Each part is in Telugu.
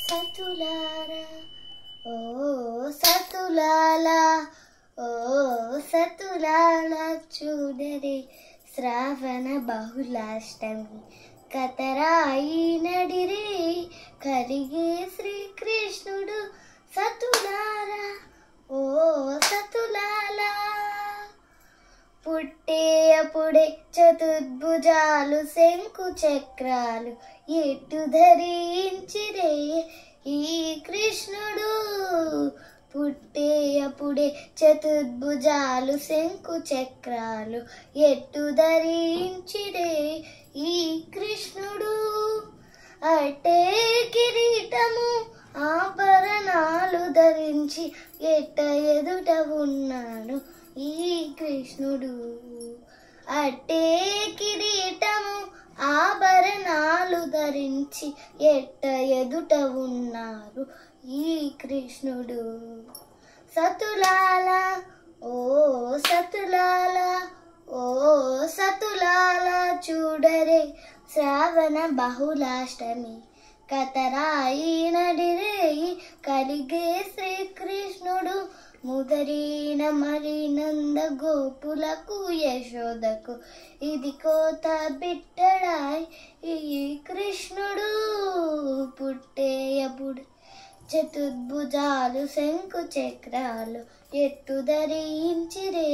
సతులారా ఓ సతులాలా ఓ సతులాలా చూడరే శ్రావణ బహుళాష్టమి కతరాయి నడిరే కరిగే శ్రీకృష్ణుడు సతులారా ఓ సతులాలా పుట్టే అప్పుడే చతుర్భుజాలు శంకు చక్రాలు ఎటు ధరించిరే ఈ కృష్ణుడు పుట్టే అప్పుడే చతుర్భుజాలు శంకు చక్రాలు ఎటు ధరించిరే ఈ కృష్ణుడు అటే కిరీటము ఆభరణాలు ధరించి ఎట్ట ఎదుట ఉన్నాడు ఈ కృష్ణుడు అట్టే కిరీటము ఆభరణాలు ధరించి ఎట్ట ఎదుట ఉన్నారు ఈ కృష్ణుడు సతులాల ఓ సతులాల ఓ సతులాల చూడరే శ్రావణ బహుళాష్టమి కతరాయి నడిరేయి కలిగే శ్రీకృష్ణుడు ముదరీన మరి నంద గోపులకు యశోదకు ఇది కోత బిట్టడాయ్ ఈ కృష్ణుడు పుట్టేయపుడు చతుర్భుజాలు శంకు చక్రాలు ఎట్టు ధరించిరే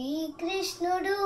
ఈ కృష్ణుడు